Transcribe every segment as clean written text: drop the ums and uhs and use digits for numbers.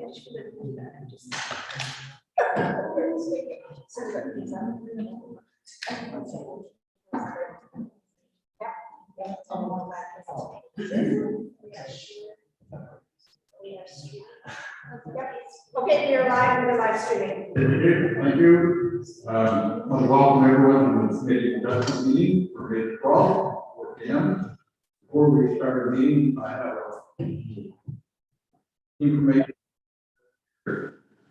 Okay, you're live in the live streaming. Thank you. I want to welcome everyone to the committee adjustment meeting for May 12th, 4 p.m. Before we start our meeting, I have information.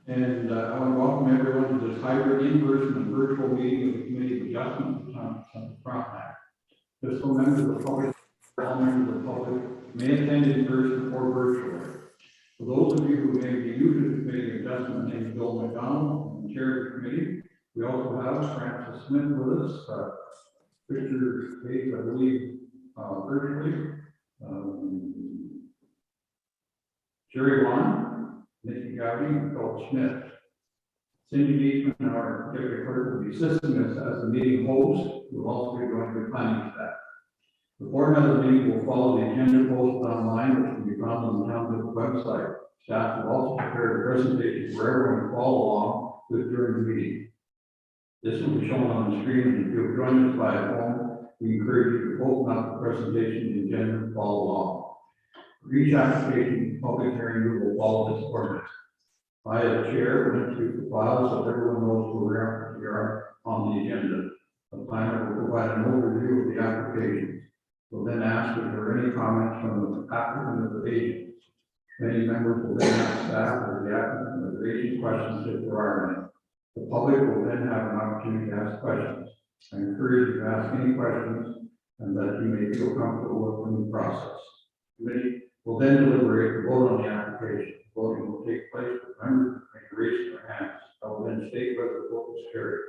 And I want to welcome everyone to this hybrid in-person and virtual meeting of the Committee of Adjustment on Frontenac. Fiscal members of the public, all members of the public may attend in person or virtually. For those of you who may be new to the Committee of Adjustment, my name is Bill McDonald, I'm chair of the committee. We also have Francis Smith with us, picture page, I believe, virtually. Jerry Wan, Nikki Gowdy, and Phil Smith. Cindy Beachman, our deputy clerk, will be assisting us as the meeting host. We'll also be joined by planning staff. The format of the meeting will follow the agenda posted online, which can be found on the town website. Staff will also prepare a presentation for everyone to follow along with during the meeting. This will be shown on the screen, and if you'll join us by phone, we encourage you to open up the presentation, the agenda, and follow along. For each application, public hearing, we will follow this format. I, as chair, went through the files so everyone knows where we are on the agenda. The planner will provide an overview of the applications. We'll then ask if there are any comments from the applicant or the agent. Many members will then ask staff or the applicant or the agent questions if there are any. The public will then have an opportunity to ask questions. I encourage you to ask any questions and that you may feel comfortable with the process. The committee will then deliberate and vote on the application. Voting will take place with members may raise their hands. I will then state whether the vote is carried.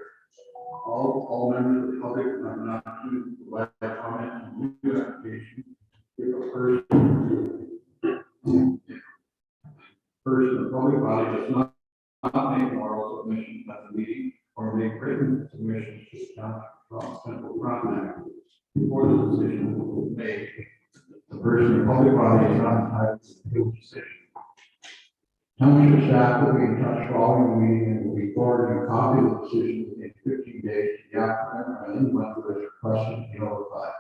All members of the public have an opportunity to provide comment on the new application. If a person or public body does not make oral submissions at the meeting or make written submissions to the township of Central Frontenac before the decision is made, the person or public body is not entitled to appeal the decision. Township staff will be in touch following the meeting and will be forwarding a copy of the decision within 15 days to the applicant or anyone who has requested to be notified.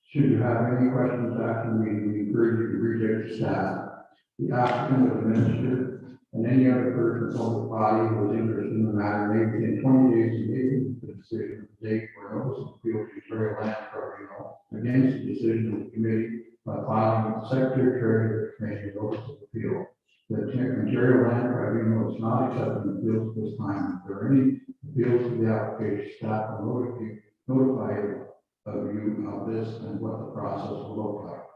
Should you have any questions after the meeting, we encourage you to reach out to staff, the applicant or the minister, and any other person or public body who is interested in the matter may within 20 days of making the decision of the date for notice of appeal to Ontario Land Tribunal against the decision of the committee by filing with the Secretary of the Committee notice of appeal. The Ontario Land Tribunal is not accepting appeals at this time. If there are any appeals to the application, staff will notify of you of this and what the process will look like.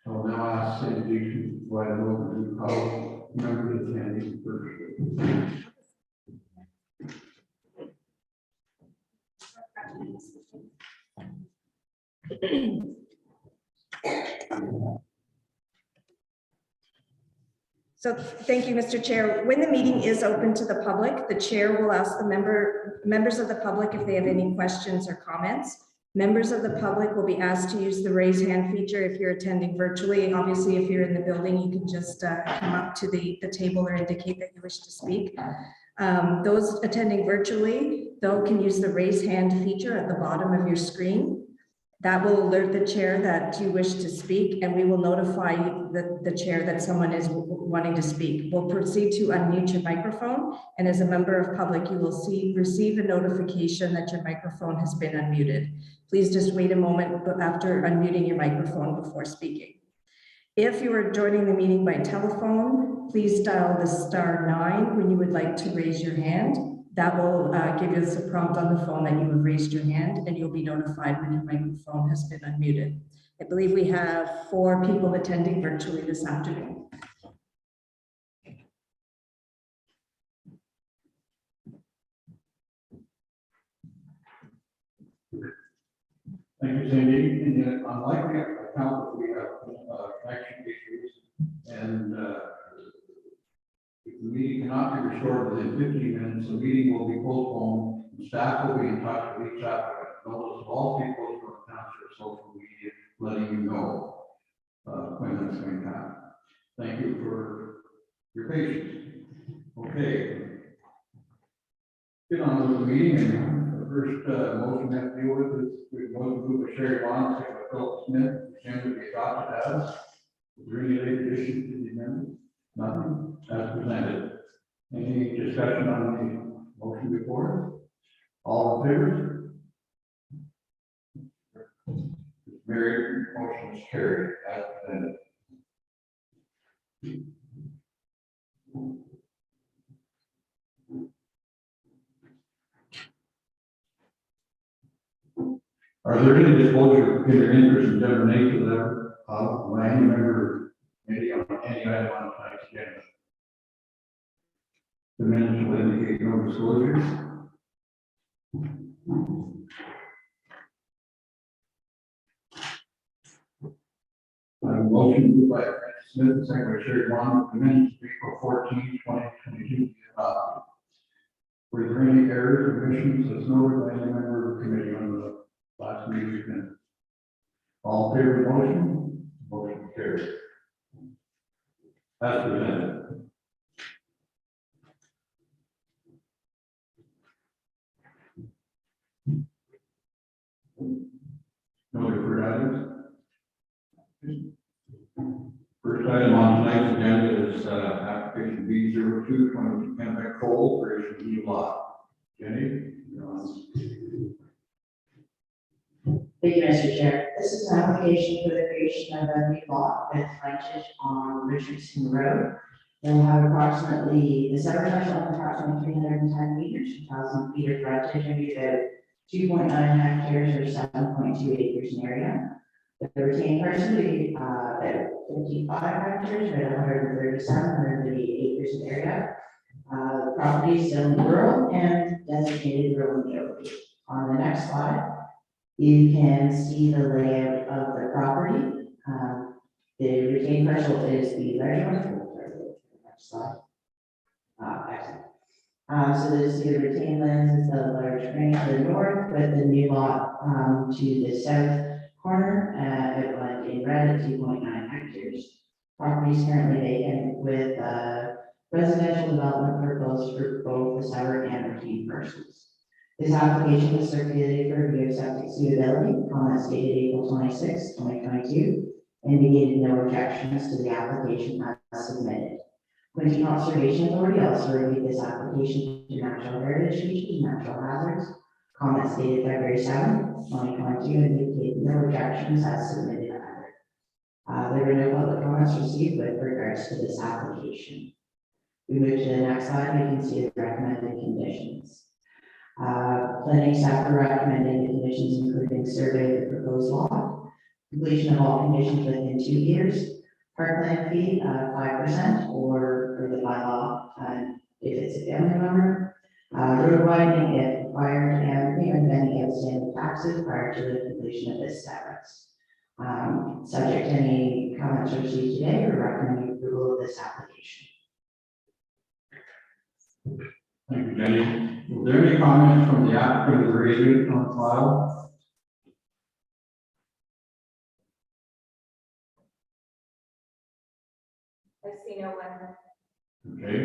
I will now ask Cindy to provide an overview of how members attending virtually. So thank you, Mr. Chair. When the meeting is open to the public, the chair will ask the members of the public if they have any questions or comments. Members of the public will be asked to use the raise hand feature if you're attending virtually. Obviously, if you're in the building, you can just come up to the table or indicate that you wish to speak. Those attending virtually, though, can use the raise hand feature at the bottom of your screen. That will alert the chair that you wish to speak, and we will notify the chair that someone is wanting to speak. We'll proceed to unmute your microphone, and as a member of public, you will receive a notification that your microphone has been unmuted. Please just wait a moment after unmuting your microphone before speaking. If you are joining the meeting by telephone, please dial the *9 when you would like to raise your hand. That will give us a prompt on the phone that you have raised your hand, and you'll be notified when your microphone has been unmuted. I believe we have 4 people attending virtually this afternoon. Thank you, Cindy. In the unlikely account that we have connection issues and if the meeting cannot be restored within 15 minutes, the meeting will be postponed and staff will be in touch with each applicant. Notice of all people from the township social media letting you know when that's going to happen. Thank you for your patience. Okay. Get on with the meeting, and the first motion we have to deal with is the motion by Sherry Wong, second by Philip Smith, agenda to be adopted as. Is there any late additions to the amendment? Nothing, as presented. Any discussion on the motion before? All in favor? Mary, motion is carried as presented. Are there any disclosure in your interest in general nature that of any member maybe on any item on tonight's agenda? The minutes will indicate no disclosures. Motion by Francis Smith, second by Sherry Wong, the minutes April 14, 2022. Were there any errors or omissions as noted by any member of the committee on the last meeting's minutes? All in favor of the motion? Motion carries. As presented. No deferred items. First item on tonight's agenda is application B0222 Kennebec Coal for a new lot. Jenny, you're on. Thank you, Mr. Chair. This is an application for the creation of a new lot with frontage on Richardson Road. They'll have approximately, the separate shall have approximately 310 meters, 2,000 feet of frontage, and be about 2.9 hectares or 7.2 acres in area. The retained parcel will be about 55 hectares, about 137 acres in area. The property is still rural and designated rural neighborhood. On the next slide, you can see the layout of the property. The retained parcel is the larger one. Next slide. Excellent. So there's the retained lands is the large range to the north, with the new lot to the south corner, outlined in red at 2.9 hectares. Property is currently vacant with residential development proposed for both the separate and retained parcels. This application was circulated for review of septic suitability, comments dated April 26, 2022, indicated no objections to the application as submitted. Quincy Conservation Authority also reviewed this application to natural heritage features, natural hazards. Comments dated February 7, 2022, indicated no objections as submitted either. There were no public comments received with regards to this application. We move to the next slide, we can see the recommended conditions. Planning staff are recommending the conditions including survey of the proposed lot, completion of all conditions within 2 years, parkland fee 5% or the bylaw if it's a family member, road widening if required, and payment of any outstanding taxes prior to the completion of this status. Subject to any comments received today, we recommend approval of this application. Thank you, Jenny. Is there any comments from the applicant or agent on file? I see no one. Okay.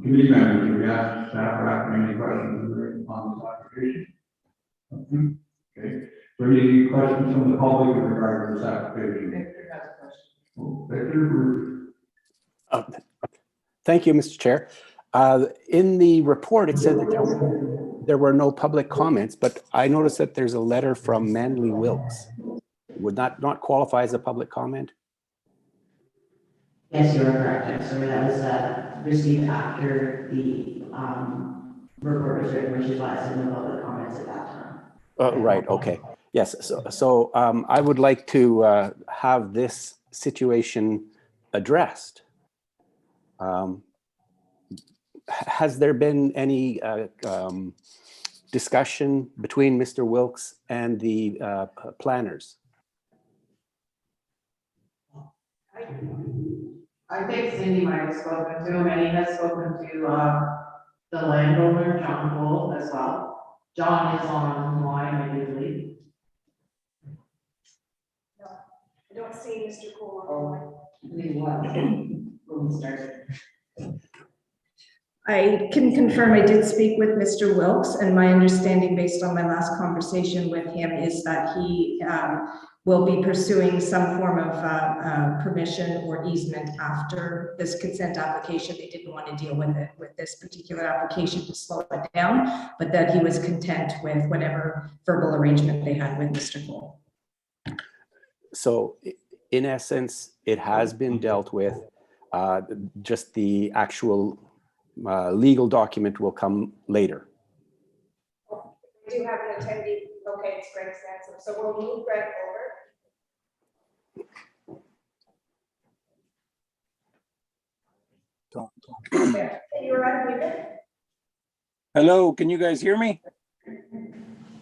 Committee members, do we ask staff or applicant any questions on this application? Okay. Is there any questions from the public in regard to this application? Victor has a question. Oh, Victor, Thank you, Mr. Chair. In the report, it said that there were no public comments, but I noticed that there's a letter from Manley Wilkes. Would that not qualify as a public comment? Yes, you are correct. I'm sorry, that was received after the report was written, which is why I said no public comments at that time. Right, okay. Yes, so I would like to have this situation addressed. Has there been any discussion between Mr. Wilkes and the planners? I think Cindy might have spoken to him, and he has spoken to the landowner, John Cole, as well. John is online, I believe. No, I don't see Mr. Cole. He was. when we started. I can confirm I did speak with Mr. Wilkes, and my understanding based on my last conversation with him is that he will be pursuing some form of permission or easement after this consent application. They didn't want to deal with it with this particular application to slow it down, but that he was content with whatever verbal arrangement they had with Mr. Cole. So in essence, it has been dealt with. Just the actual legal document will come later. We do have an attendee. Okay, it's Greg Sansom. So we'll move Greg over. Yeah. You were unmuted? Hello, can you guys hear me?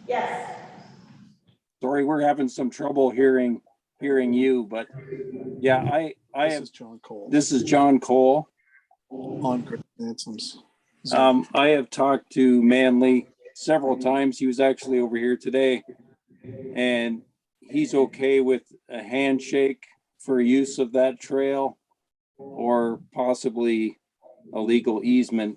Yes. Sorry, we're having some trouble hearing you, but yeah, I This have, is John Cole this is John Cole. on Greg Sansom's. I have talked to Manley several times. He was actually over here today, and he's okay with a handshake for use of that trail or possibly a legal easement.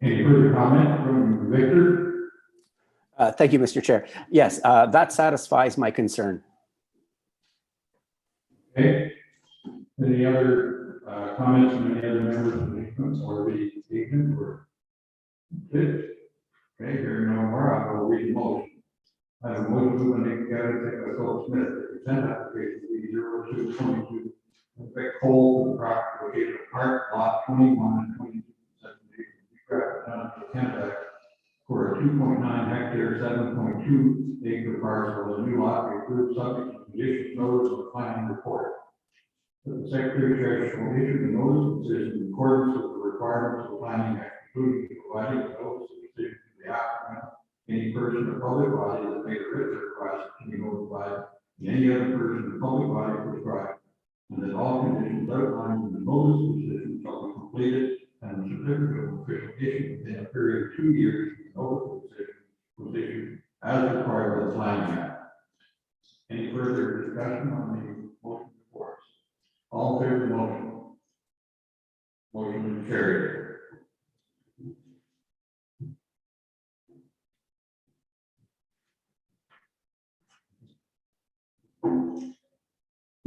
Any further comment from Victor? Thank you, Mr. Chair. Yes, that satisfies my concern. Okay. Any other comments from any other members of the commission or the agent or? Good. Okay, hearing no more, I will read the motion. I have a motion to make Philip Smith, the consent application, B 0222, affect coal for the property located at Park Lot 21 and 22, for a 2.9 hectare, 7.2 acre parcel, the new lot be approved subject to conditions notice of the planning report. The Secretary Treasurer shall issue the notice of decision in accordance with the requirements of the Planning Act, including providing the notice of decision to the applicant, any person or public body that made a written request to be notified, and any other person or public body prescribed, and that all conditions outlined in the notice of decision shall be completed, and the certificate of official issue within a period of 2 years from the notice of decision was issued as required by the Planning Act. Any further discussion on the motion before us? All in favor of the motion? Motion is carried.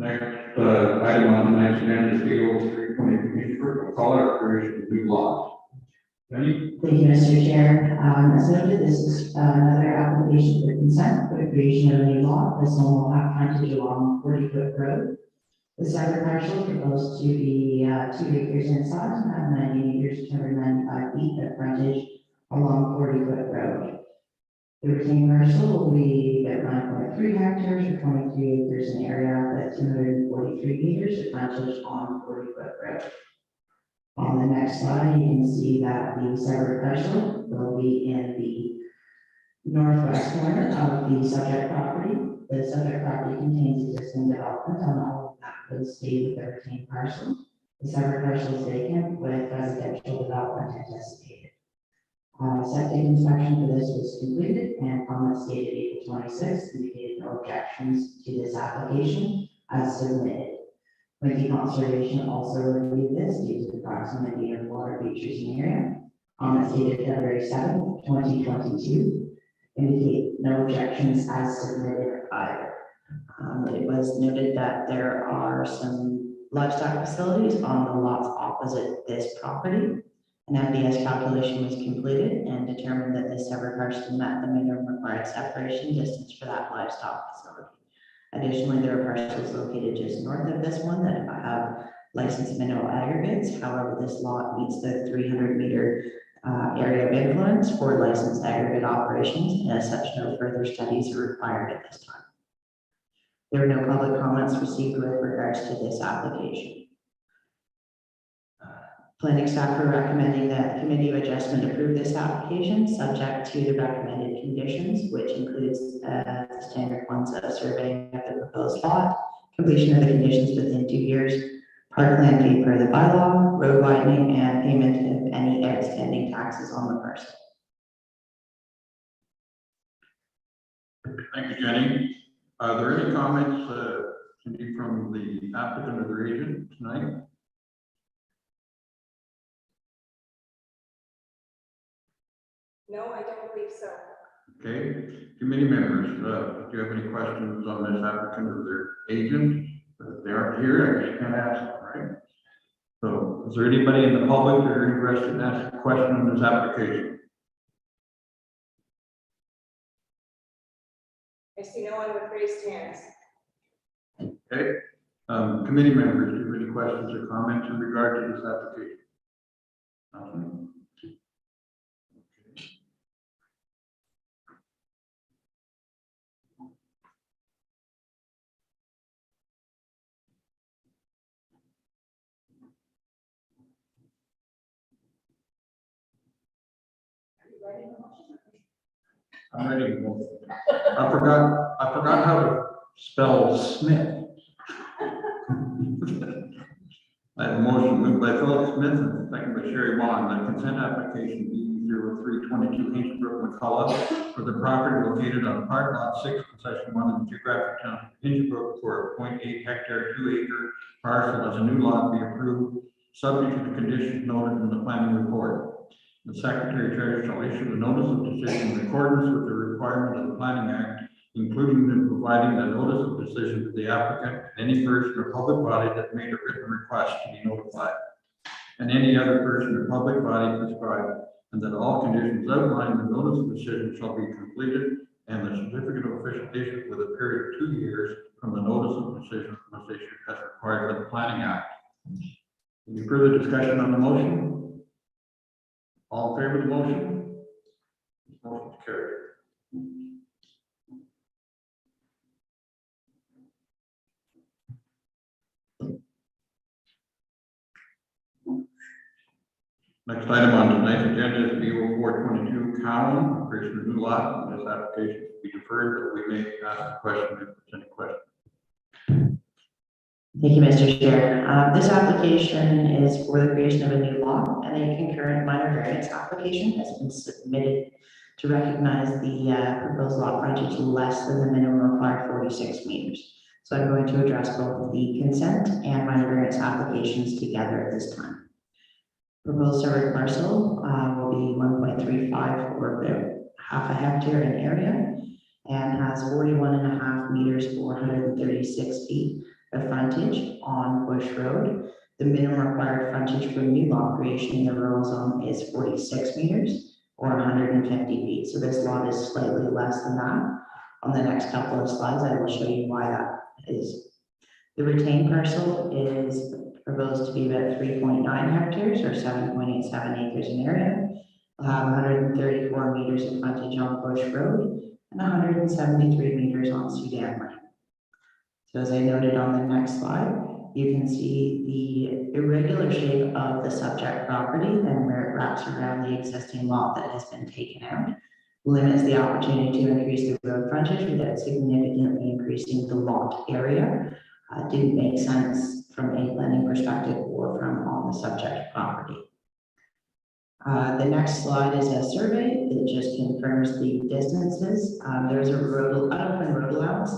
Next item on tonight's agenda is the 320 Commissioner, call out creation of new laws. Jenny? Thank you, Mr. Chair. As noted, this is another application for consent for the creation of a new lot. This one will have frontage along 40-foot road. The separate parcel proposed to be 2 acres in size and have 90 meters, 295 feet of frontage along 40-foot road. The retained parcel will be at 9.3 hectares or 22 acres in area with 243 meters of frontage on 40-foot road. On the next slide, you can see that the separate parcel will be in the northwest corner of the subject property. The subject property contains existing development on all of that will stay with the retained parcel. The separate parcel is vacant with residential development anticipated. Septic inspection for this was completed and comments dated April 26th indicated no objections to this application as submitted. Windy Conservation also reviewed this due to the proximity of water features in the area. Comments dated February 7th, 2022 indicate no objections as submitted either. It was noted that there are some livestock facilities on the lots opposite this property. An FDS calculation was completed and determined that this separate parcel met the minimum required separation distance for that livestock facility. Additionally, there are parcels located just north of this one that have licensed mineral aggregates. However, this lot meets the 300-meter area of influence for licensed aggregate operations, and as such, no further studies are required at this time. There are no public comments received with regards to this application. Planning staff are recommending that the Committee of Adjustment approve this application subject to the recommended conditions, which includes the standard ones of surveying of the proposed lot, completion of the conditions within 2 years, parkland fee per the bylaw, road widening, and payment of any outstanding taxes on the parcel. Thank you, Jenny. Are there any comments, Cindy, from the applicant or their agent tonight? No, I don't believe so. Okay, committee members, do you have any questions on this applicant or their agent? If they aren't here, I just can't ask them, right? So is there anybody in the public that are interested in asking a question on this application? I see no one with raised hands. Okay, committee members, do you have any questions or comments in regard to this application? Nothing? I'm ready to go. I forgot how to spell Smith. I have a motion moved by Philip Smith and second by Sherry Vaughn, the consent application B0322 Hinchbrook McCullough for the property located on part lot 6, concession 1 in the geographic town of Hinchbrook for a 0.8 hectare, 2 acre parcel as a new lot be approved, subject to the conditions noted in the planning report. The Secretary Treasurer shall issue the notice of decision in accordance with the requirement of the Planning Act, including the providing the notice of decision to the applicant and any person or public body that made a written request to be notified, and any other person or public body prescribed, and that all conditions outlined in the notice of decision shall be completed, and the certificate of official issued with a period of 2 years from the notice of decision was issued as required by the Planning Act. Any further discussion on the motion? All in favor of the motion? Motion is carried. Next item on tonight's agenda is B0422 Cowan, creation of new lot. This application will be deferred, but we may ask a question if there's any question. Thank you, Mr. Chair. This application is for the creation of a new lot, and a concurrent minor variance application has been submitted to recognize the proposed lot frontage less than the minimum required 46 meters. So I'm going to address both the consent and minor variance applications together at this time. Proposed survey parcel will be 1.35 or about half a hectare in area and has 41.5 meters, 436 feet of frontage on Bush Road. The minimum required frontage for new lot creation in the rural zone is 46 meters or 150 feet. So this lot is slightly less than that. On the next couple of slides, I will show you why that is. The retained parcel is proposed to be about 3.9 hectares or 7.87 acres in area. We'll have 134 meters of frontage on Bush Road and 173 meters on Sudan Lane. So as I noted on the next slide, you can see the irregular shape of the subject property and where it wraps around the existing lot that has been taken out limits the opportunity to increase the road frontage without significantly increasing the lot area. Didn't make sense from a planning perspective or from on the subject property. The next slide is a survey that just confirms the distances. There's an open road allowance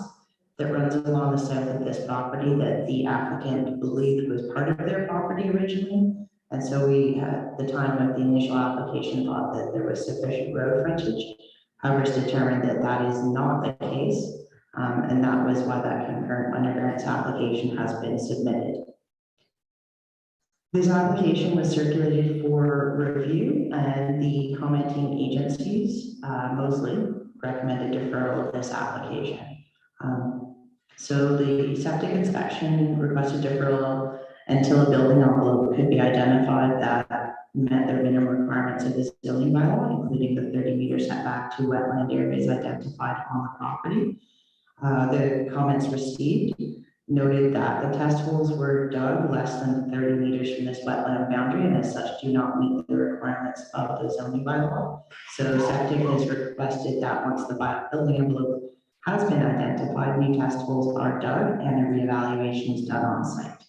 that runs along the south of this property that the applicant believed was part of their property originally. And so we, at the time of the initial application, thought that there was sufficient road frontage. However, it's determined that that is not the case. And that was why that concurrent minor variance application has been submitted. This application was circulated for review, and the commenting agencies mostly recommended deferral of this application. So the septic inspection requested deferral until a building envelope could be identified that met their minimum requirements of the zoning bylaw, including the 30-meter setback to wetland areas identified on the property. The comments received noted that the test holes were dug less than 30 meters from this wetland boundary and as such do not meet the requirements of the zoning bylaw. So septic has requested that once the building envelope has been identified, new test holes are dug and a reevaluation is done on site.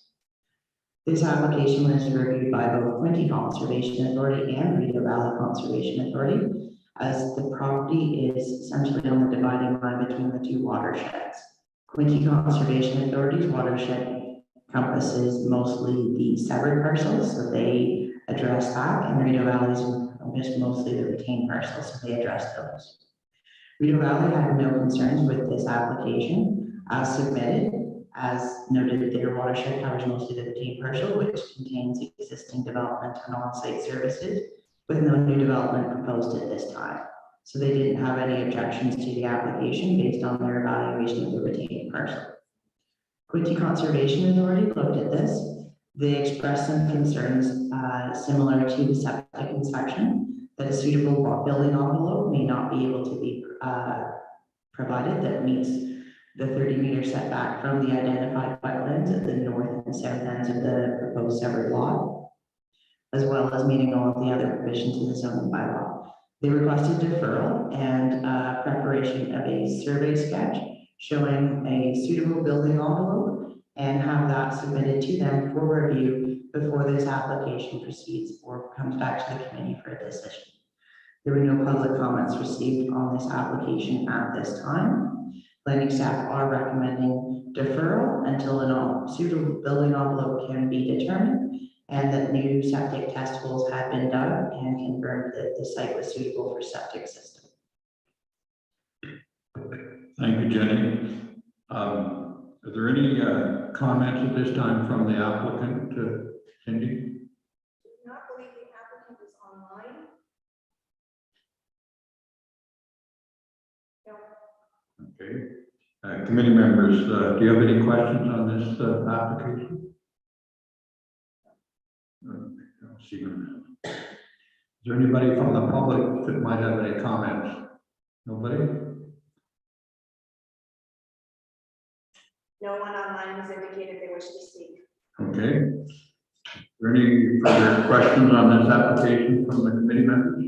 This application was reviewed by both Quinte Conservation Authority and Rideau Valley Conservation Authority. as the property is essentially on the dividing line between the two watersheds. Quinte Conservation Authority's watershed encompasses mostly the severed parcels, so they address that, and Rideau Valley's just mostly the retained parcels, so they address those. Rideau Valley had no concerns with this application as submitted. As noted, their watershed covers mostly the retained parcel, which contains existing development and on-site services, with no new development proposed at this time. So they didn't have any objections to the application based on their evaluation of the retained parcel. Quinte Conservation Authority looked at this. They expressed some concerns similar to the septic inspection, that a suitable building envelope may not be able to be provided that meets the 30-meter setback from the identified wetlands at the north and south ends of the proposed severed lot, as well as meeting all of the other provisions in the zoning bylaw. They requested deferral and preparation of a survey sketch showing a suitable building envelope and have that submitted to them for review before this application proceeds or comes back to the committee for a decision. There were no public comments received on this application at this time. Planning staff are recommending deferral until a suitable building envelope can be determined and that new septic test holes had been dug and confirmed that the site was suitable for septic system. Thank you, Jenny. Are there any comments at this time from the applicant, Cindy? Do not believe the applicant is online. No. Okay. Committee members, do you have any questions on this application? I don't see them. Is there anybody from the public that might have any comments? Nobody? No one online has indicated they wish to speak. Okay. Are there any further questions on this application from the committee members?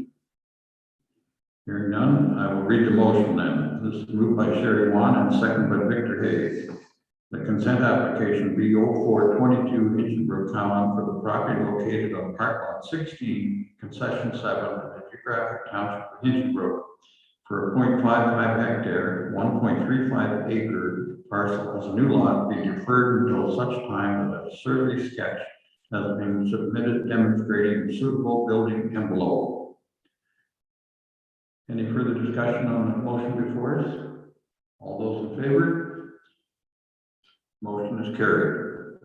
Hearing none, I will read the motion then. This is moved by Sherry Wan and seconded by Victor Hayes. The consent application B0422 Hinchinbrook Common for the property located on Park Lot 16, Concession 7 of the geographic township of Hinchinbrook for a 0.55 hectare, 1.35 acre parcel as a new lot be deferred until such time that a survey sketch has been submitted demonstrating a suitable building envelope. Any further discussion on the motion before us? All those in favor? Motion is carried.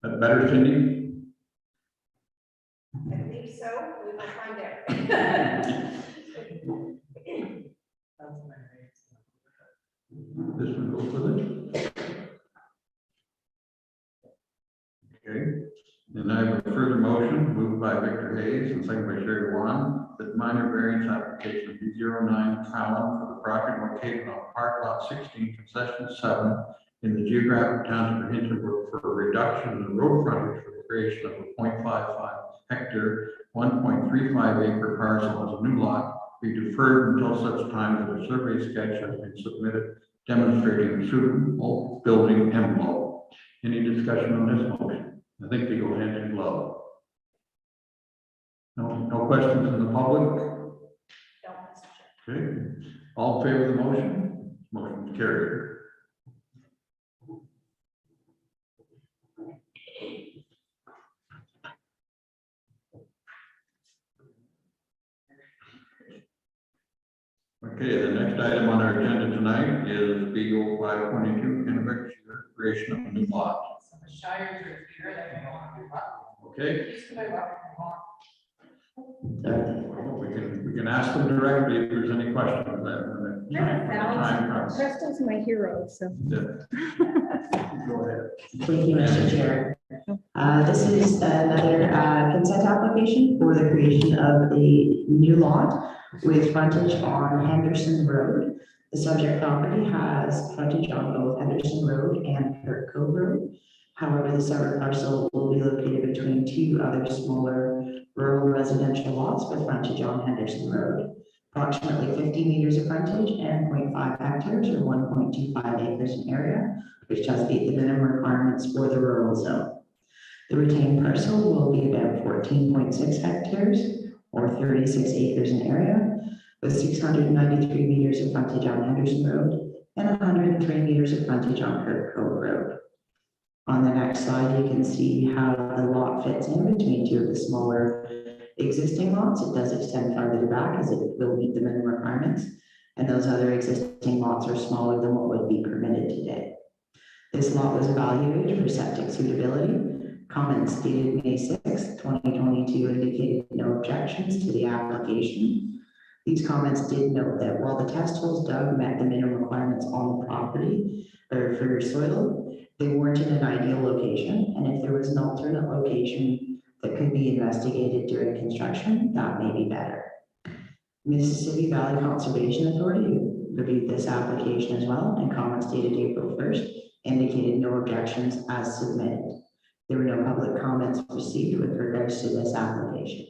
That better, Cindy? I believe so. We will find out. This one goes with it. Okay. And I have a further motion moved by Victor Hayes and seconded by Sherry Wan that minor variance application B09 Cowan for the property located on Park Lot 16, Concession 7 in the geographic township of Hinchinbrook for a reduction in the road frontage for the creation of a 0.55 hectare, 1.35 acre parcel as a new lot be deferred until such time that a survey sketch has been submitted demonstrating a suitable building envelope. Any discussion on this motion? I think they go hand in glove. No questions from the public? No, Mr. Chair. Okay. All in favor of the motion? Motion is carried. Okay, the next item on our agenda tonight is B0522, Kennebec creation of a new lot. The Shires are here, they don't want to do that. Okay, Please come over. well, we can ask them directly if there's any questions then. Time comes. Preston's my hero, so. Yeah. Go ahead. Thank you, Mr. Chair. This is another consent application for the creation of a new lot with frontage on Henderson Road. The subject property has frontage on both Henderson Road and Kirk Cove Road. However, the separate parcel will be located between two other smaller rural residential lots with frontage on Henderson Road. Approximately 50 meters of frontage and 0.5 hectares or 1.25 acres in area, which does meet the minimum requirements for the rural zone. The retained parcel will be about 14.6 hectares or 36 acres in area, with 693 meters of frontage on Henderson Road and 103 meters of frontage on Kirk Cove Road. On the next slide, you can see how the lot fits in between two of the smaller existing lots. It does extend farther back as it will meet the minimum requirements, and those other existing lots are smaller than what would be permitted today. This lot was evaluated for septic suitability. Comments dated May 6, 2022 indicated no objections to the application. These comments did note that while the test holes dug met the minimum requirements on the property or for soil, they weren't in an ideal location, and if there was an alternate location that could be investigated during construction, that may be better. Mississippi Valley Conservation Authority reviewed this application as well, and comments dated April 1st indicated no objections as submitted. There were no public comments received with regards to this application.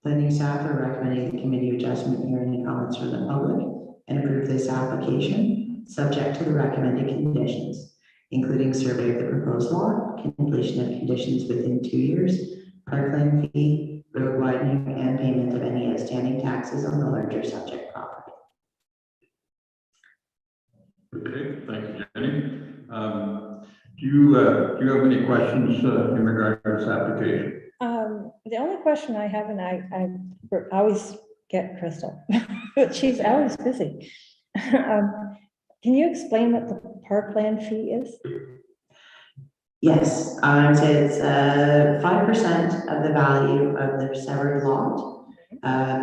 Planning staff are recommending the committee adjustment hear any comments from the public and approve this application, subject to the recommended conditions, including survey of the proposed lot, completion of conditions within 2 years, parkland fee, road widening, and payment of any outstanding taxes on the larger subject property. Okay, thank you, Jenny. Do you have any questions in regard to this application? The only question I have, and I always get Crystal, but she's always busy. Can you explain what the parkland fee is? Yes, I would say it's 5% of the value of the severed lot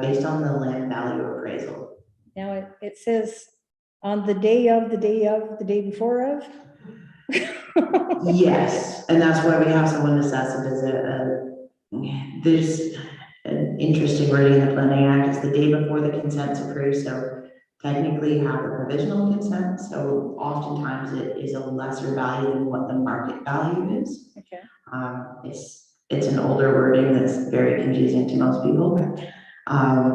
based on the land value appraisal. Now it says on the day of, the day before of. Yes, and that's why we have someone assess it as there's an interesting wording in the Planning Act. It's the day before the consent's approved, so technically you have a provisional consent, so oftentimes it is a lesser value than what the market value is. Okay. It's an older wording that's very confusing to most people.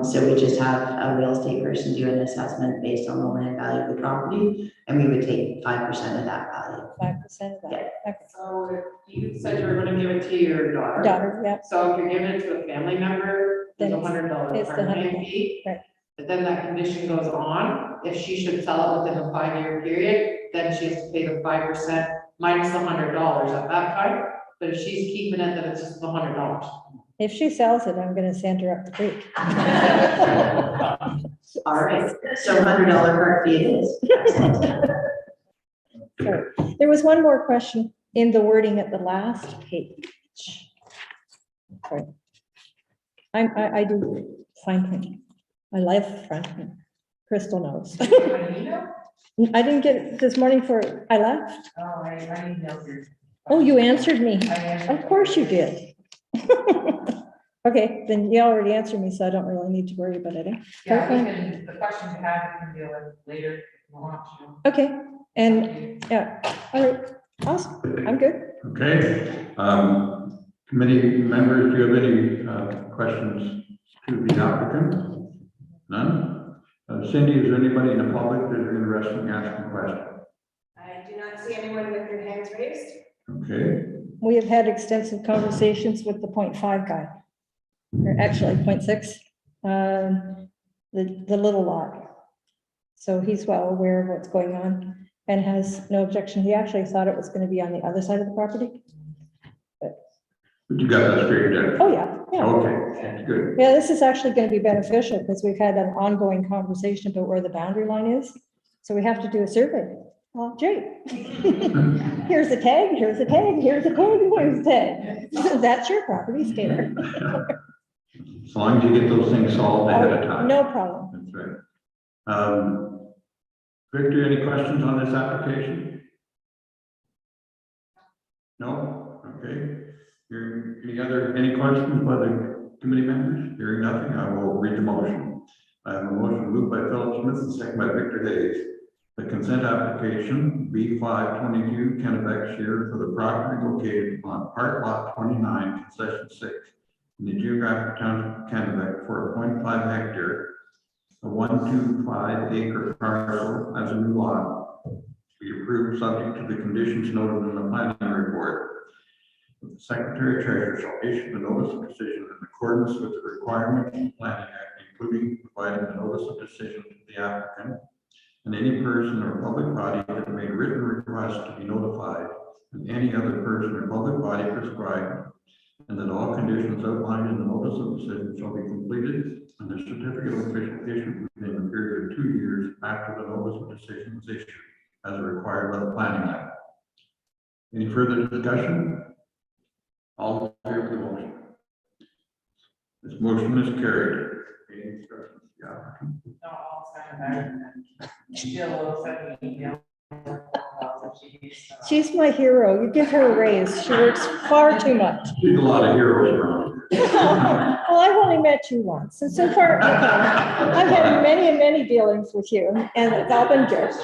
So we just have a real estate person do an assessment based on the land value of the property, and we would take 5% of that value. 5% of that. Okay. So if you said you were gonna give it to your daughter. Daughter, yeah. So if you're giving it to a family member, there's Then a $100 it's the parking $100, fee. right. But then that condition goes on, if she should sell it within a 5-year period, then she has to pay the 5% minus the $100 at that time. But if she's keeping it, then it's just the $100. If she sells it, I'm gonna send her up the creek. All right, so $100 park fee it is. Sorry. There was one more question in the wording at the last page. Sorry. I do fine print. I love fine print. Crystal knows. I didn't get it this morning for, I left. Oh, I emailed you. Oh, you answered me. I answered Of course you did. Okay, then you already answered me, so I don't really need to worry about it. Yeah, we can, the questions you have, we can deal with later if you want to. Okay, and yeah, all right, awesome. I'm good. Okay. Committee members, do you have any questions to the applicant? None? Cindy, is there anybody in the public that is interested in asking a question? I do not see anyone with their hands raised. Okay. We have had extensive conversations with the 0.5 guy, or actually 0.6, the little lot. So he's well aware of what's going on and has no objection. He actually thought it was going to be on the other side of the property. But you got that straightened out? Oh, yeah, yeah. Okay, that's good. Yeah, this is actually going to be beneficial because we've had an ongoing conversation about where the boundary line is. So we have to do a survey. Well, Jay, here's a tag, here's a tag, here's a tag, here's a tag. That's your property, stay there. As long as you get those things solved ahead of time. No problem. That's right. Victor, any questions on this application? No? Okay. Any questions by the committee members? Hearing nothing, I will read the motion. I have a motion moved by Philip Smith and second by Victor Hayes. The consent application B522 Kennebec Shear for the property located on Park Lot 29, Concession 6 in the geographic township of Kennebec for a 0.5 hectare, a 125 acre parcel as a new lot. Be approved subject to the conditions noted in the planning report. The Secretary Treasurer shall issue the notice of decision in accordance with the requirements of the Planning Act, including providing the notice of decision to the applicant and any person or public body that made written request to be notified, and any other person or public body prescribed, and that all conditions outlined in the notice of decision shall be completed and the certificate of official issued within a period of 2 years after the notice of decision was issued, as required by the Planning Act. Any further discussion? All in favor of the motion? This motion is carried. Any instructions? Yeah. No, I'll second that. Jill will send me an email. She's my hero. You give her a raise. She works far too much. There's a lot of heroes around here. Well, I've only met you once, and so far, I've had many and many dealings with you, and it's all been good.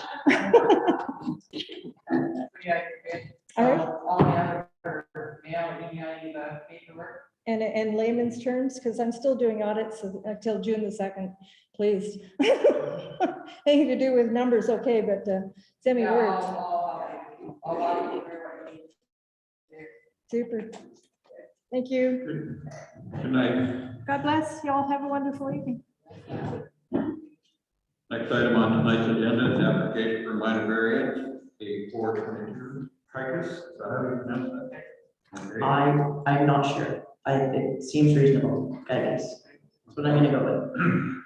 All right. All the other mail, email you the paperwork. And in layman's terms, because I'm still doing audits until June the 2nd, please. Anything to do with numbers, okay, but send me words. Super. Thank you. Good night. God bless. Y'all have a wonderful evening. Next item on tonight's agenda is application for minor variance, a 422 Ficus. Is that how you pronounce that? Okay. I'm not sure. It seems reasonable, I guess. That's what I'm gonna go with.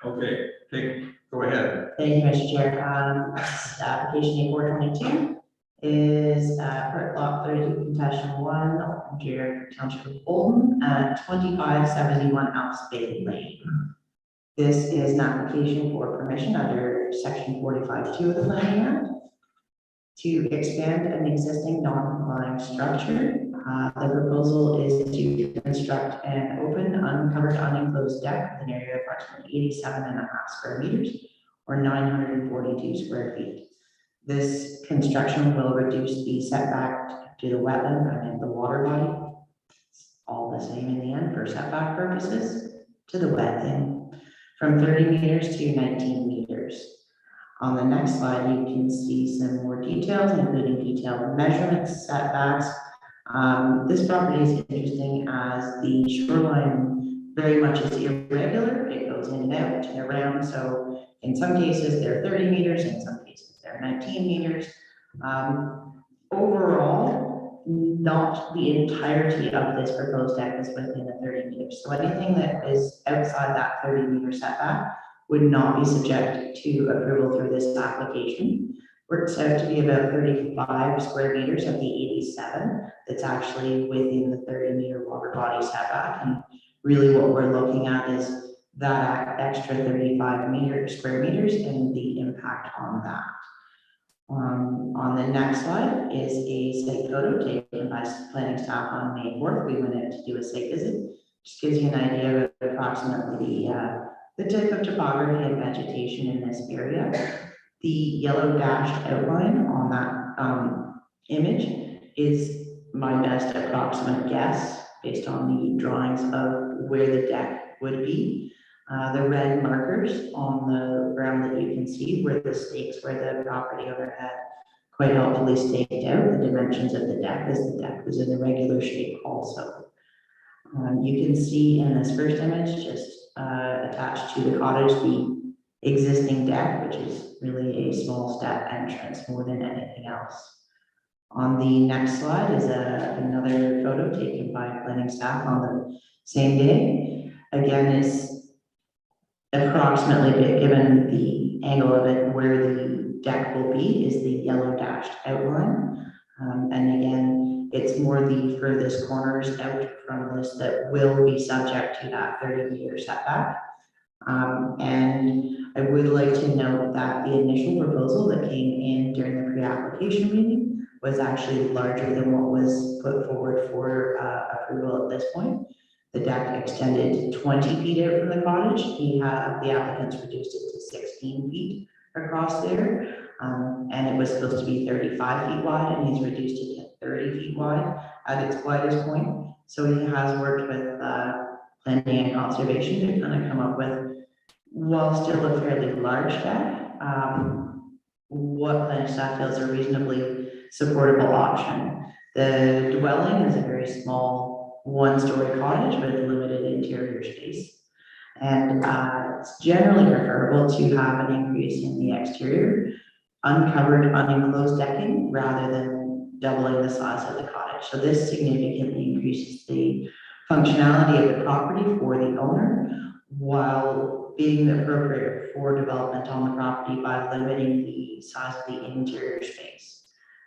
Okay, go ahead. Thank you, Mr. Chair. Application A422 is for lot 32, contestation 1, Ontario Township of Bolton at 2571 Alps Bailey Lane. This is an application for permission under section 45(2) of the Planning Act to expand an existing non-compliant structure. The proposal is to construct an open, uncovered, unenclosed deck with an area of approximately 87.5 square meters or 942 square feet. This construction will reduce the setback to the wetland and the water body. It's all the same in the end for setback purposes to the wetland from 30 meters to 19 meters. On the next slide, you can see some more details, including detailed measurements, setbacks. This property is interesting as the shoreline very much is irregular. It goes in and out and around. So in some cases, they're 30 meters, in some cases, they're 19 meters. Overall, not the entirety of this proposed deck is within the 30 meters. So anything that is outside that 30 meter setback would not be subject to approval through this application. Works out to be about 35 square meters of the 87 that's actually within the 30 meter water body setback. And really what we're looking at is that extra 35 square meters and the impact on that. On the next slide is a site photo taken by planning staff on May 4th. We went out to do a site visit. Just gives you an idea of approximately the type of topography and vegetation in this area. The yellow dashed outline on that image is my best approximate guess based on the drawings of where the deck would be. The red markers on the ground that you can see were the stakes where the property owner had quite helpfully staked out the dimensions of the deck, as the deck was in a regular shape also. You can see in this first image, just attached to the cottage, the existing deck, which is really a small step entrance more than anything else. On the next slide is another photo taken by planning staff on the same day. Again, is approximately, given the angle of it, where the deck will be is the yellow dashed outline. And again, it's more the furthest corners out from this that will be subject to that 30 meter setback. And I would like to note that the initial proposal that came in during the pre-application meeting was actually larger than what was put forward for approval at this point. The deck extended 20 feet out from the cottage. The applicants reduced it to 16 feet across there. And it was supposed to be 35 feet wide, and he's reduced it to 30 feet wide at its widest point. So he has worked with planning and conservation to kind of come up with, while still a fairly large deck, what planning staff feels a reasonably supportable option. The dwelling is a very small one-story cottage with limited interior space. And it's generally preferable to have an increase in the exterior, uncovered, unenclosed decking rather than doubling the size of the cottage. So this significantly increases the functionality of the property for the owner while being appropriate for development on the property by limiting the size of the interior space.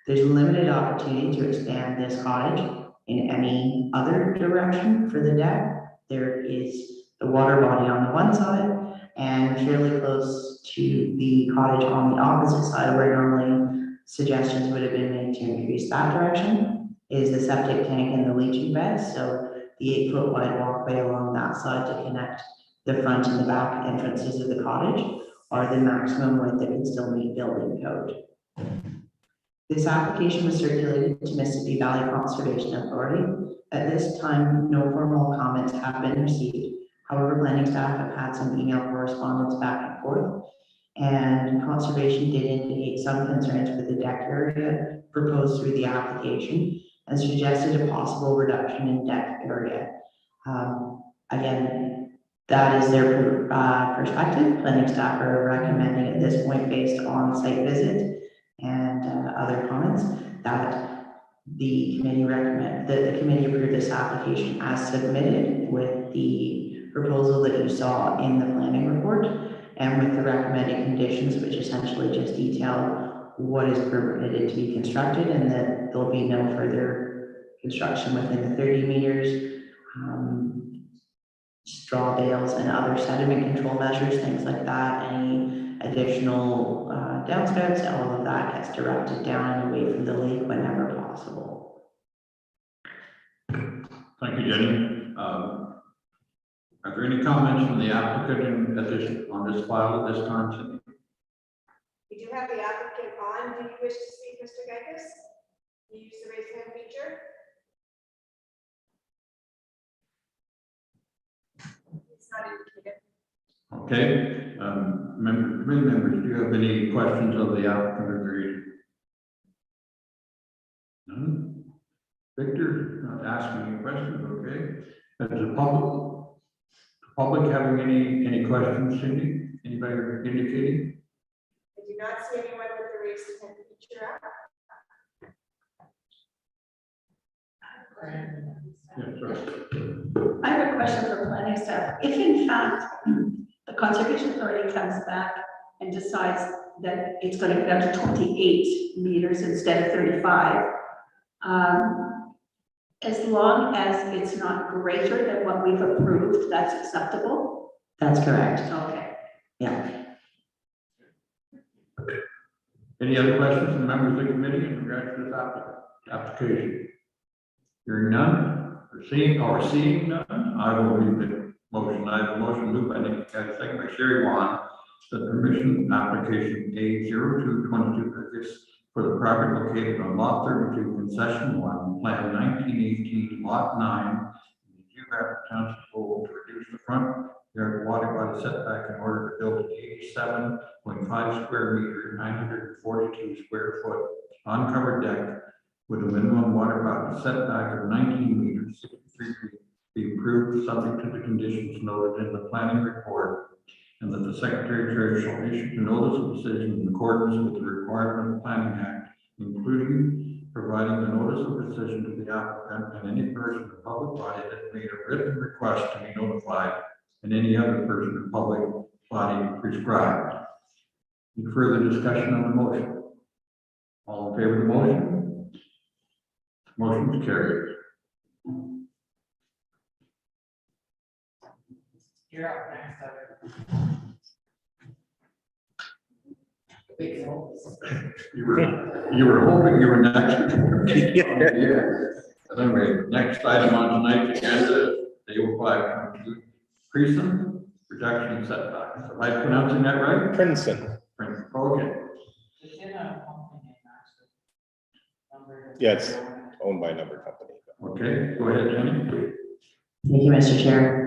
There's limited opportunity to expand this cottage in any other direction for the deck. There is the water body on the one side and fairly close to the cottage on the opposite side where normally suggestions would have been made to increase that direction is the septic tank and the leaching bed. So the 8-foot wide walkway along that side to connect the front and the back entrances of the cottage are the maximum width that can still meet building code. This application was circulated to Mississippi Valley Conservation Authority. At this time, no formal comments have been received. However, planning staff have had some email correspondence back and forth, and conservation did indicate some concerns with the deck area proposed through the application and suggested a possible reduction in deck area. Again, that is their perspective. Planning staff are recommending at this point, based on site visit and other comments, that the committee the committee approve this application as submitted with the proposal that you saw in the planning report and with the recommended conditions, which essentially just detail what is permitted to be constructed and that there'll be no further construction within the 30 meters, straw bales and other sediment control measures, things like that. Any additional downspouts, all of that gets directed down and away from the lake whenever possible. Thank you, Jenny. Are there any comments from the applicant on this file at this time, Cindy? We do have the applicant on. Do you wish to speak, Mr. Gekas? You use the raise hand feature. It's not indicated. Okay, committee members, do you have any questions of the applicant or agreed? None? Victor, not asking any questions, okay? As the public having any questions, Cindy? Anybody indicating? I do not see anyone with the raise hand feature up. Yes, right. I have a question for planning staff. If in fact the Conservation Authority comes back and decides that it's going to go down to 28 meters instead of 35, as long as it's not greater than what we've approved, that's acceptable? That's correct. Okay. Yeah. Any other questions from members of the committee in regards to this application? Hearing none, or seeing none, I will read the motion. I have a motion moved by Nikki Kelly, second by Sherry Wan, that permission application A0222 for the property located on lot 32, concession 1, plan 1918, lot 9, in the geographic township goal to reduce the front yard water body setback in order to build an 87.5 square meter, 942 square foot uncovered deck with a minimum water body setback of 19 meters, 63 feet, be approved subject to the conditions noted in the planning report, and that the Secretary Treasurer shall issue the notice of decision in accordance with the requirement of the Planning Act, including providing the notice of decision to the applicant and any person or public body that made a written request to be notified, and any other person or public body prescribed. Any further discussion on the motion? All in favor of the motion? Motion is carried. You're up next. You were hoping you were next. Yeah. Anyway, next item on tonight's agenda, table 5, Creason, reduction in setback. Am I pronouncing that right? Princeton. Okay. It's in a company name, actually. Yeah, it's owned by another company. Okay, go ahead, Jenny. Thank you, Mr. Chair.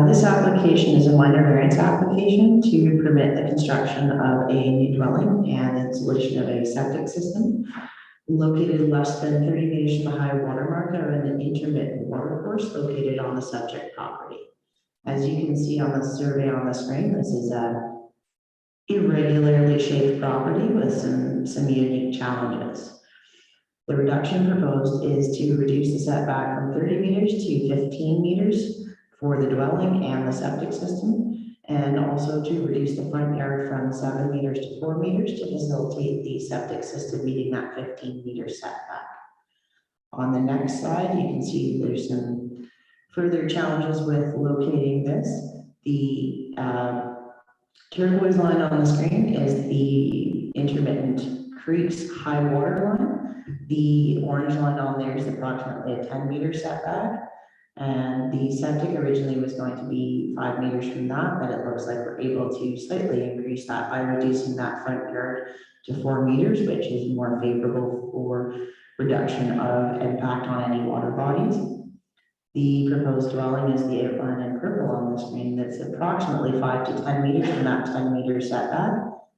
This application is a minor variance application to permit the construction of a new dwelling and installation of a septic system. located less than 30 meters from the high water mark are in an intermittent water course located on the subject property. As you can see on the survey on the screen, this is a irregularly shaped property with some unique challenges. The reduction proposed is to reduce the setback from 30 meters to 15 meters for the dwelling and the septic system, and also to reduce the front yard from 7 meters to 4 meters to facilitate the septic system meeting that 15-meter setback. On the next slide, you can see there's some further challenges with locating this. The turquoise line on the screen is the intermittent creek's high water line. The orange line on there is approximately a 10-meter setback. And the septic originally was going to be 5 meters from that, but it looks like we're able to slightly increase that by reducing that front yard to 4 meters, which is more favorable for reduction of impact on any water bodies. The proposed dwelling is the outline in purple on the screen that's approximately 5 to 10 meters from that 10-meter setback.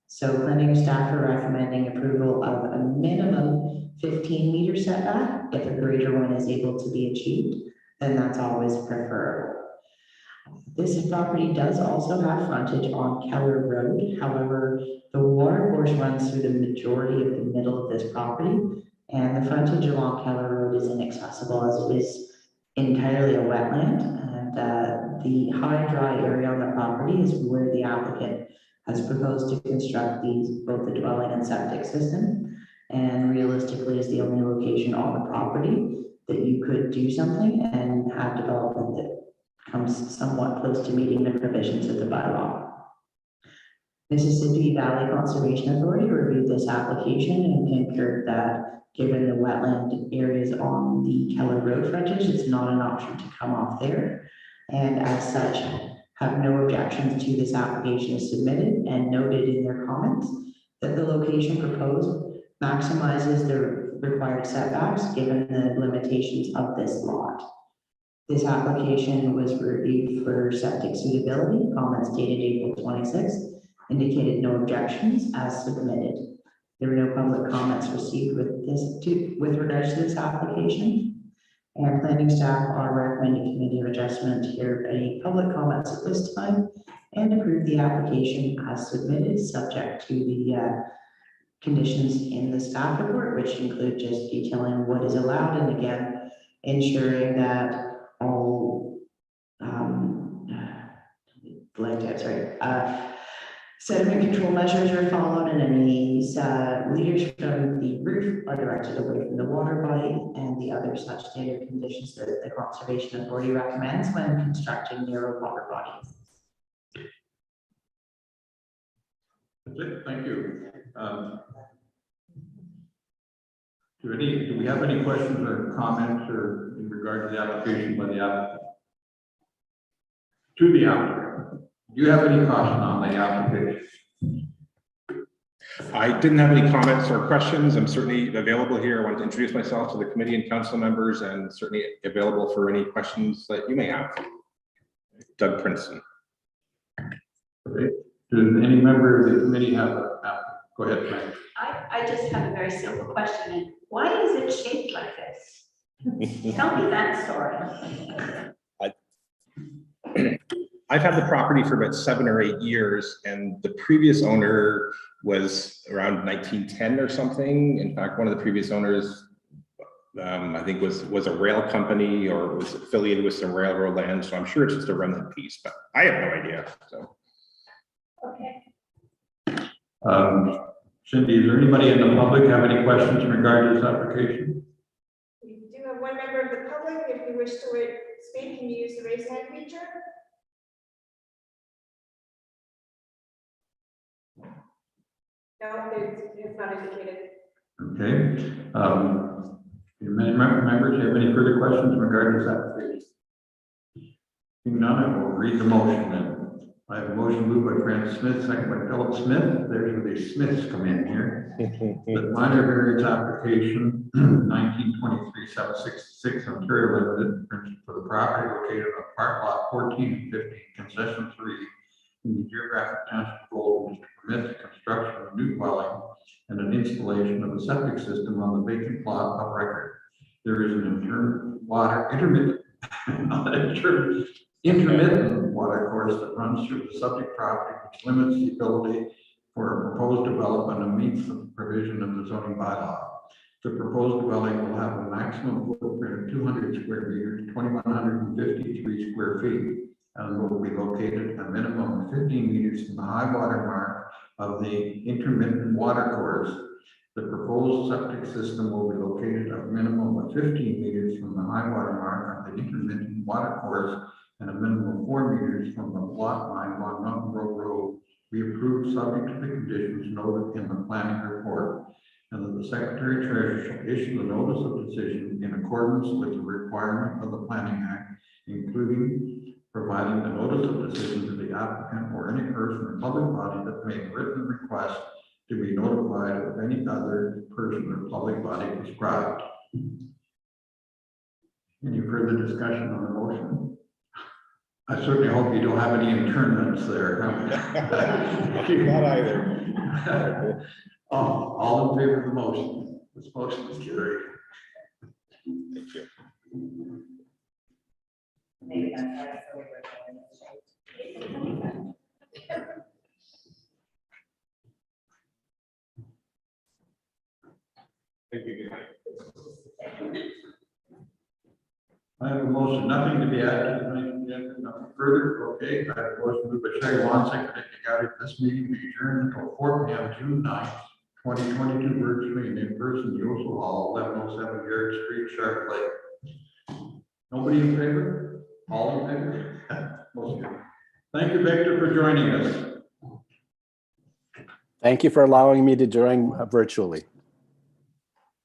So planning staff are recommending approval of a minimum 15-meter setback. If a greater one is able to be achieved, then that's always preferable. This property does also have frontage on Keller Road. However, the water course runs through the majority of the middle of this property, and the frontage along Keller Road is inaccessible as it is entirely a wetland, and the high dry area on the property is where the applicant has proposed to construct both the dwelling and septic system, and realistically is the only location on the property that you could do something and have development that comes somewhat close to meeting the provisions of the bylaw. Mississippi Valley Conservation Authority reviewed this application and concurred that given the wetland areas on the Keller Road frontage, it's not an option to come off there. And as such, have no objections to this application as submitted, and noted in their comments that the location proposed maximizes the required setbacks given the limitations of this lot. This application was reviewed for septic suitability. Comments dated April 26th indicated no objections as submitted. There were no public comments received with regards to this application. And planning staff are recommending committee of adjustment to hear any public comments at this time and approve the application as submitted, subject to the conditions in the staff report, which include just detailing what is allowed and again, ensuring that all sediment control measures are followed and any leaders from the roof are directed away from the water body and the other such standard conditions that the Conservation Authority recommends when constructing narrow water bodies. That's it, thank you. Do we have any questions or comments or in regard to the application by the applicant? To the applicant, do you have any caution on the application? I didn't have any comments or questions. I'm certainly available here. I want to introduce myself to the committee and council members and certainly available for any questions that you may have. Doug Princeton. Okay. Does any member of the committee have go ahead, Frank. I just have a very simple question. Why is it shaped like this? Tell me that story. I've had the property for about 7 or 8 years, and the previous owner was around 1910 or something. In fact, one of the previous owners, I think was a rail company or was affiliated with some railroad land. So I'm sure it's just a remnant piece, but I have no idea. So. Okay. Cindy, is there anybody in the public have any questions in regard to this application? We do have one member of the public. If you wish to speak, can you use the raise hand feature? No, it's not indicated. Okay. Do many members have any further questions in regard to this application? Seeing none, I will read the motion then. I have a motion moved by Francis Smith, second by Philip Smith. There's where the Smiths come in here. The minor variance application 1923-766 Ontario Limited for the property located on park lot 14 and 15, concession 3, in the geographic township of Golden to permit the construction of a new dwelling and an installation of a septic system on the vacant plot of record. There is an intermittent water course that runs through the subject property, which limits the ability for a proposed development and meets the provision of the zoning bylaw. The proposed dwelling will have a maximum footprint of 200 square meters, 2,153 square feet, and will be located a minimum of 15 meters from the high water mark of the intermittent water course. The proposed septic system will be located a minimum of 15 meters from the high water mark of the intermittent water course and a minimum of 4 meters from the lot line along Mountain Road. Be approved subject to the conditions noted in the planning report, and that the Secretary Treasurer shall issue a notice of decision in accordance with the requirement of the Planning Act, including providing the notice of decision to the applicant or any person or public body that made a written request to be notified of any other person or public body prescribed. Any further discussion on the motion? I certainly hope you don't have any internments there. Not either. All in favor of the motion? This motion is carried. Thank you. Maybe that's why it's so weird. Thank you. I have a motion, nothing to be added, nothing further. Okay, I have a motion moved by Sherry Wan, secretary Gowdy. This meeting be adjourned until 4 p.m. June 9th, 2022, virtually in person, Yosel Hall, 1107 Garrett Street, Sharp Lake. Nobody in favor? All in favor? Motion carried. Thank you, Victor, for joining us. Thank you for allowing me to join virtually.